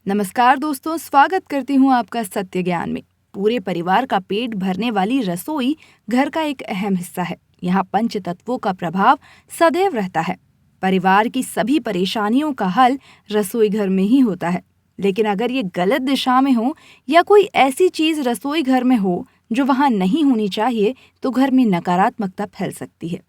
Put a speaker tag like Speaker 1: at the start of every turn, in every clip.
Speaker 1: नमस्कार दोस्तों, स्वागत करती हूँ आपका सत्य ज्ञान में। पूरे परिवार का पेट भरने वाली रसोई घर का एक अहम हिस्सा है। यहाँ पंच तत्वों का प्रभाव सदैव रहता है। परिवार की सभी परेशानियों का हल रसोई घर में ही होता है। लेकिन अगर ये गलत दिशा में हो या कोई ऐसी चीज रसोई घर में हो जो वहाँ नहीं होनी चाहिए, तो घर में नकारात्मकता फैल सकती है।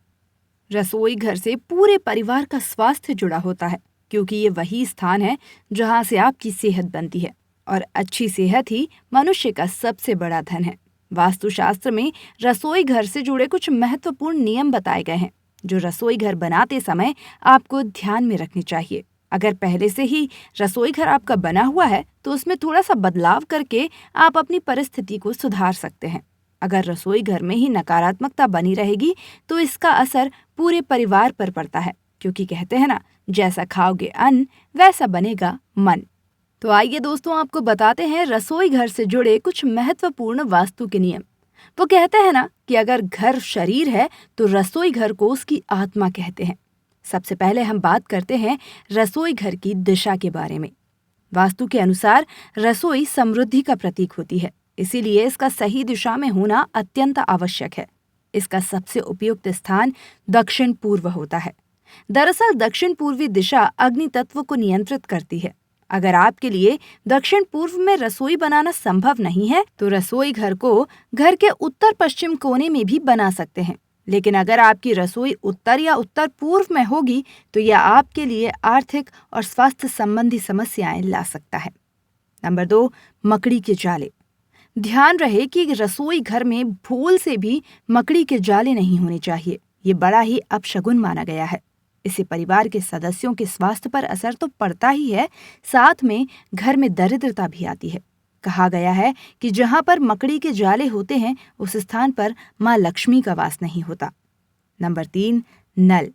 Speaker 1: रसोई घर से पूरे परिवार का स्वास्थ्य जुड़ा होता है, क्योंकि ये वही स्थान है जहाँ से आपकी सेहत बनती है और अच्छी सेहत ही मनुष्य का सबसे बड़ा धन है। वास्तुशास्त्र में रसोई घर से जुड़े कुछ महत्वपूर्ण नियम बताए गए हैं, जो रसोई घर बनाते समय आपको ध्यान में रखने चाहिए। अगर पहले से ही रसोई घर आपका बना हुआ है, तो उसमें थोड़ा सा बदलाव करके आप अपनी परिस्थिति को सुधार सकते हैं। अगर रसोई घर में ही नकारात्मकता बनी रहेगी, तो इसका असर पूरे परिवार पर पड़ता है, क्योंकि कहते हैं ना, जैसा खाओगे अन्न वैसा बनेगा मन। तो आइए दोस्तों, आपको बताते हैं रसोई घर से जुड़े कुछ महत्वपूर्ण वास्तु के नियम। वो कहते हैं ना कि अगर घर शरीर है तो रसोई घर को उसकी आत्मा कहते हैं। सबसे पहले हम बात करते हैं रसोई घर की दिशा के बारे में। वास्तु के अनुसार रसोई समृद्धि का प्रतीक होती है, इसीलिए इसका सही दिशा में होना अत्यंत आवश्यक है। इसका सबसे उपयुक्त स्थान दक्षिण पूर्व होता है। दरअसल दक्षिण पूर्वी दिशा अग्नि तत्व को नियंत्रित करती है। अगर आपके लिए दक्षिण पूर्व में रसोई बनाना संभव नहीं है, तो रसोई घर को घर के उत्तर पश्चिम कोने में भी बना सकते हैं। लेकिन अगर आपकी रसोई उत्तर या उत्तर पूर्व में होगी, तो यह आपके लिए आर्थिक और स्वास्थ्य संबंधी समस्याएं ला सकता है। नंबर 2, मकड़ी के जाले। ध्यान रहे कि रसोई घर में भूल से भी मकड़ी के जाले नहीं होने चाहिए। ये बड़ा ही अपशगुन माना गया है। इससे परिवार के सदस्यों के स्वास्थ्य पर असर तो पड़ता ही है, साथ में घर में दरिद्रता भी आती है। कहा गया है कि जहां पर मकड़ी के जाले होते हैं, उस स्थान पर माँ लक्ष्मी का वास नहीं होता। नंबर 3, नल।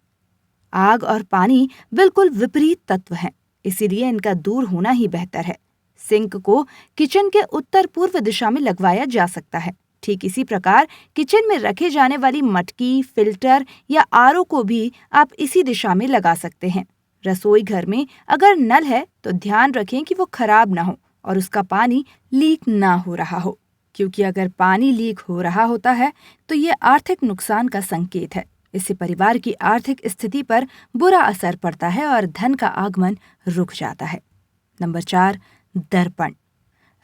Speaker 1: आग और पानी बिल्कुल विपरीत तत्व हैं, इसीलिए इनका दूर होना ही बेहतर है। सिंक को किचन के उत्तर पूर्व दिशा में लगवाया जा सकता है। ठीक इसी प्रकार किचन में रखे जाने वाली मटकी, फिल्टर या आरओ को भी आप इसी दिशा में लगा सकते हैं। रसोई घर में अगर नल है तो ध्यान रखें कि वो खराब ना हो और उसका पानी लीक ना हो रहा हो, क्योंकि अगर पानी लीक हो रहा होता है तो ये आर्थिक नुकसान का संकेत है। इससे परिवार की आर्थिक स्थिति पर बुरा असर पड़ता है और धन का आगमन रुक जाता है। नंबर 4, दर्पण।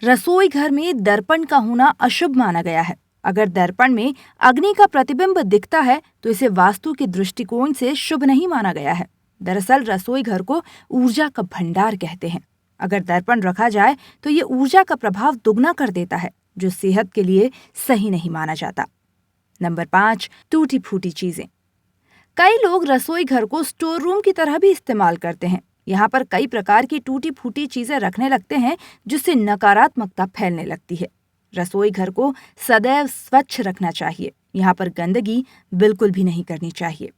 Speaker 1: रसोई घर में दर्पण का होना अशुभ माना गया है। अगर दर्पण में अग्नि का प्रतिबिंब दिखता है तो इसे वास्तु के दृष्टिकोण से शुभ नहीं माना गया है। दरअसल रसोई घर को ऊर्जा का भंडार कहते हैं। अगर दर्पण रखा जाए तो ये ऊर्जा का प्रभाव दुगना कर देता है, जो सेहत के लिए सही नहीं माना जाता। नंबर 5, टूटी फूटी चीजें। कई लोग रसोई घर को स्टोर रूम की तरह भी इस्तेमाल करते हैं। यहाँ पर कई प्रकार की टूटी फूटी चीजें रखने लगते हैं, जिससे नकारात्मकता फैलने लगती है। रसोई घर को सदैव स्वच्छ रखना चाहिए। यहाँ पर गंदगी बिल्कुल भी नहीं करनी चाहिए।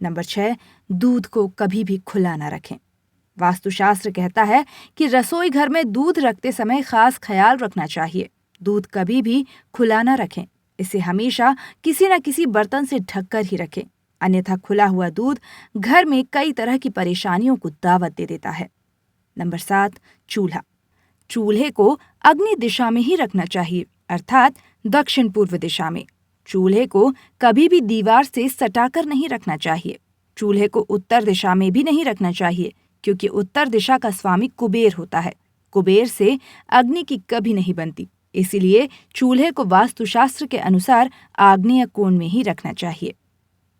Speaker 1: नंबर 6, दूध को कभी भी खुला न रखें। वास्तुशास्त्र कहता है कि रसोई घर में दूध रखते समय खास ख्याल रखना चाहिए। दूध कभी भी खुला न रखें। इसे हमेशा किसी न किसी बर्तन से ढककर ही रखें, अन्यथा खुला हुआ दूध घर में कई तरह की परेशानियों को दावत दे देता है। नंबर 7, चूल्हा। चूल्हे को अग्नि दिशा में ही रखना चाहिए, अर्थात दक्षिण पूर्व दिशा में। चूल्हे को कभी भी दीवार से सटाकर नहीं रखना चाहिए। चूल्हे को उत्तर दिशा में भी नहीं रखना चाहिए, क्योंकि उत्तर दिशा का स्वामी कुबेर होता है। कुबेर से अग्नि की कभी नहीं बनती, इसीलिए चूल्हे को वास्तुशास्त्र के अनुसार आग्नेय कोण में ही रखना चाहिए।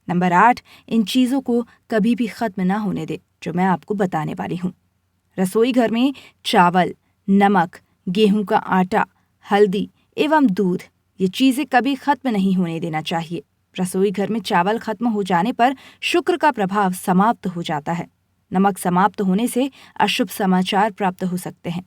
Speaker 1: नंबर 8, इन चीजों को कभी भी खत्म ना होने दे, जो मैं आपको बताने वाली हूँ। रसोई घर में चावल, नमक, गेहूं का आटा, हल्दी एवं दूध, ये चीजें कभी खत्म नहीं होने देना चाहिए। रसोई घर में चावल खत्म हो जाने पर शुक्र का प्रभाव समाप्त हो जाता है। नमक समाप्त होने से अशुभ समाचार प्राप्त हो सकते हैं।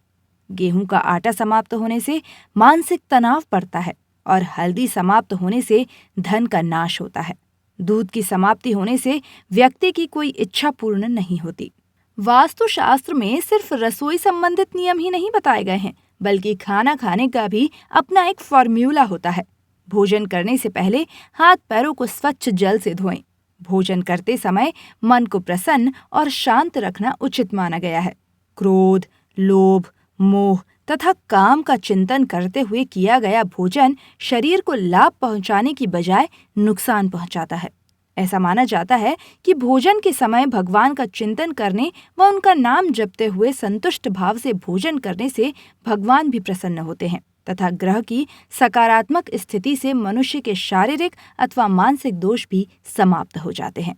Speaker 1: गेहूं का आटा समाप्त होने से मानसिक तनाव पड़ता है और हल्दी समाप्त होने से धन का नाश होता है। दूध की समाप्ति होने से व्यक्ति की कोई इच्छा पूर्ण नहीं होती। वास्तुशास्त्र में सिर्फ रसोई संबंधित नियम ही नहीं बताए गए हैं, बल्कि खाना खाने का भी अपना एक फॉर्म्यूला होता है। भोजन करने से पहले हाथ पैरों को स्वच्छ जल से धोएं। भोजन करते समय मन को प्रसन्न और शांत रखना उचित माना गया है। क्रोध, लोभ, मोह तथा काम का चिंतन करते हुए किया गया भोजन शरीर को लाभ पहुंचाने की बजाय नुकसान पहुंचाता है। ऐसा माना जाता है कि भोजन के समय भगवान का चिंतन करने व उनका नाम जपते हुए संतुष्ट भाव से भोजन करने से भगवान भी प्रसन्न होते हैं तथा ग्रह की सकारात्मक स्थिति से मनुष्य के शारीरिक अथवा मानसिक दोष भी समाप्त हो जाते हैं।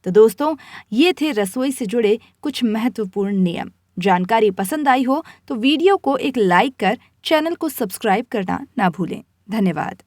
Speaker 1: तो दोस्तों, ये थे रसोई से जुड़े कुछ महत्वपूर्ण नियम। जानकारी पसंद आई हो तो वीडियो को एक लाइक कर चैनल को सब्सक्राइब करना ना भूलें। धन्यवाद।